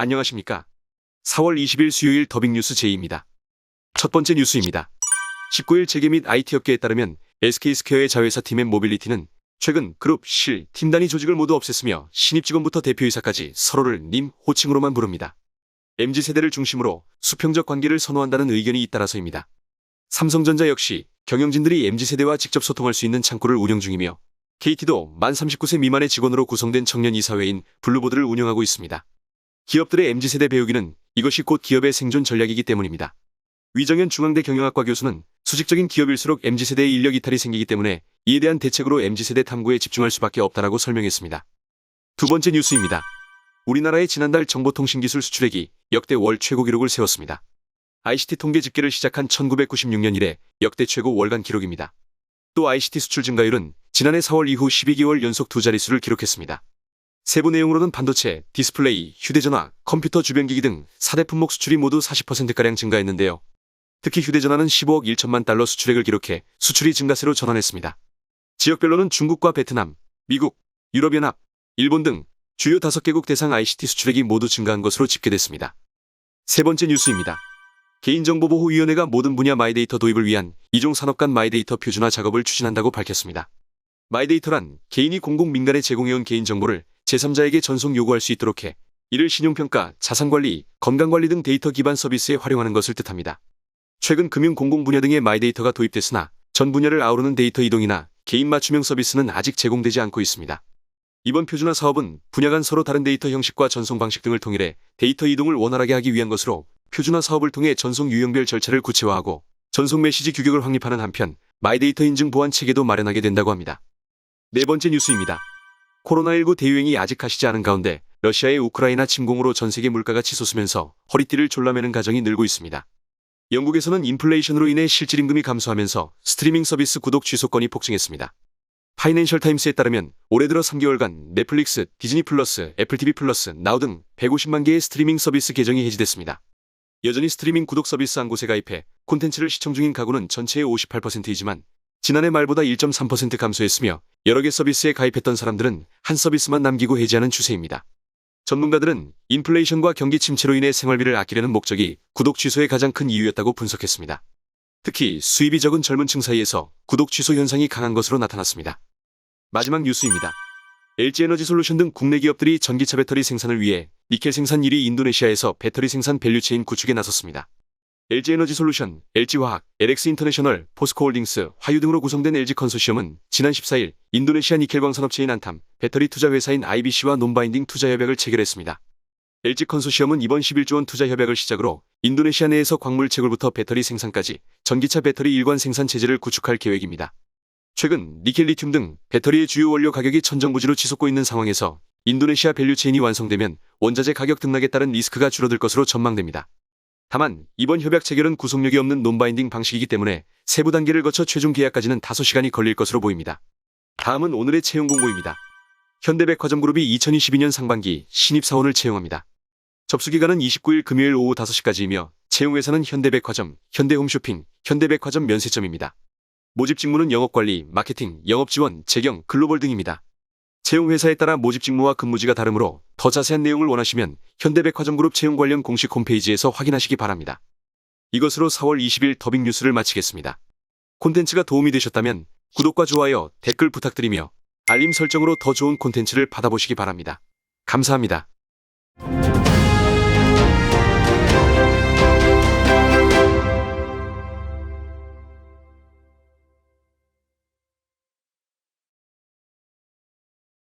안녕하십니까. 4월 20일 수요일 더빅뉴스 제이입니다. 첫 번째 뉴스입니다. 19일 재계 및 IT업계에 따르면 SK스퀘어의 자회사 팀앤모빌리티는 최근 그룹, 실, 팀 단위 조직을 모두 없앴으며 신입 직원부터 대표이사까지 서로를 님, 호칭으로만 부릅니다. MZ세대를 중심으로 수평적 관계를 선호한다는 의견이 잇따라서입니다. 삼성전자 역시 경영진들이 MZ세대와 직접 소통할 수 있는 창구를 운영 중이며 KT도 만 39세 미만의 직원으로 구성된 청년 이사회인 블루보드를 운영하고 있습니다. 기업들의 MZ세대 배우기는 이것이 곧 기업의 생존 전략이기 때문입니다. 위정현 중앙대 경영학과 교수는 수직적인 기업일수록 MZ세대의 인력 이탈이 생기기 때문에 이에 대한 대책으로 MZ세대 탐구에 집중할 수밖에 없다라고 설명했습니다. 두 번째 뉴스입니다. 우리나라의 지난달 정보통신기술 수출액이 역대 월 최고 기록을 세웠습니다. ICT 통계 집계를 시작한 1996년 이래 역대 최고 월간 기록입니다. 또 ICT 수출 증가율은 지난해 4월 이후 12개월 연속 두 자릿수를 기록했습니다. 세부 내용으로는 반도체, 디스플레이, 휴대전화, 컴퓨터 주변기기 등 4대 품목 수출이 모두 40%가량 증가했는데요. 특히 휴대전화는 15억 1천만 달러 수출액을 기록해 수출이 증가세로 전환했습니다. 지역별로는 중국과 베트남, 미국, 유럽연합, 일본 등 주요 5개국 대상 ICT 수출액이 모두 증가한 것으로 집계됐습니다. 세 번째 뉴스입니다. 개인정보보호위원회가 모든 분야 마이데이터 도입을 위한 이종 산업 간 마이데이터 표준화 작업을 추진한다고 밝혔습니다. 마이데이터란 개인이 공공민간에 제공해온 개인정보를 제3자에게 전송 요구할 수 있도록 해 이를 신용평가, 자산관리, 건강관리 등 데이터 기반 서비스에 활용하는 것을 뜻합니다. 최근 금융 공공 분야 등의 마이데이터가 도입됐으나 전 분야를 아우르는 데이터 이동이나 개인 맞춤형 서비스는 아직 제공되지 않고 있습니다. 이번 표준화 사업은 분야 간 서로 다른 데이터 형식과 전송 방식 등을 통일해 데이터 이동을 원활하게 하기 위한 것으로 표준화 사업을 통해 전송 유형별 절차를 구체화하고 전송 메시지 규격을 확립하는 한편 마이데이터 인증 보안 체계도 마련하게 된다고 합니다. 네 번째 뉴스입니다. 코로나19 대유행이 아직 가시지 않은 가운데 러시아의 우크라이나 침공으로 전 세계 물가가 치솟으면서 허리띠를 졸라매는 가정이 늘고 있습니다. 영국에서는 인플레이션으로 인해 실질임금이 감소하면서 스트리밍 서비스 구독 취소건이 폭증했습니다. 파이낸셜 타임스에 따르면 올해 들어 3개월간 넷플릭스, 디즈니 플러스, 애플 TV 플러스, 나우 등 150만 개의 스트리밍 서비스 계정이 해지됐습니다. 여전히 스트리밍 구독 서비스 한 곳에 가입해 콘텐츠를 시청 중인 가구는 전체의 58%이지만 지난해 말보다 1.3% 감소했으며 여러 개 서비스에 가입했던 사람들은 한 서비스만 남기고 해지하는 추세입니다. 전문가들은 인플레이션과 경기 침체로 인해 생활비를 아끼려는 목적이 구독 취소의 가장 큰 이유였다고 분석했습니다. 특히 수입이 적은 젊은 층 사이에서 구독 취소 현상이 강한 것으로 나타났습니다. 마지막 뉴스입니다. LG에너지솔루션 등 국내 기업들이 전기차 배터리 생산을 위해 니켈 생산 1위 인도네시아에서 배터리 생산 밸류체인 구축에 나섰습니다. LG에너지솔루션, LG화학, LX인터내셔널, 포스코홀딩스, 화유 등으로 구성된 LG 컨소시엄은 지난 14일 인도네시아 니켈 광산업체인 안탐, 배터리 투자 회사인 IBC와 논바인딩 투자 협약을 체결했습니다. LG 컨소시엄은 이번 11조 원 투자 협약을 시작으로 인도네시아 내에서 광물 채굴부터 배터리 생산까지 전기차 배터리 일관 생산 체제를 구축할 계획입니다. 최근 니켈, 리튬 등 배터리의 주요 원료 가격이 천정부지로 치솟고 있는 상황에서 인도네시아 밸류체인이 완성되면 원자재 가격 등락에 따른 리스크가 줄어들 것으로 전망됩니다. 다만 이번 협약 체결은 구속력이 없는 논바인딩 방식이기 때문에 세부 단계를 거쳐 최종 계약까지는 다소 시간이 걸릴 것으로 보입니다. 다음은 오늘의 채용 공고입니다. 현대백화점그룹이 2022년 상반기 신입사원을 채용합니다. 접수기간은 29일 금요일 오후 5시까지이며 채용회사는 현대백화점, 현대홈쇼핑, 현대백화점 면세점입니다. 모집 직무는 영업관리, 마케팅, 영업지원, 재경, 글로벌 등입니다. 채용회사에 따라 모집 직무와 근무지가 다르므로 더 자세한 내용을 원하시면 현대백화점그룹 채용 관련 공식 홈페이지에서 확인하시기 바랍니다. 이것으로 4월 20일 더빅뉴스를 마치겠습니다. 콘텐츠가 도움이 되셨다면 구독과 좋아요, 댓글 부탁드리며 알림 설정으로 더 좋은 콘텐츠를 받아보시기 바랍니다. 감사합니다.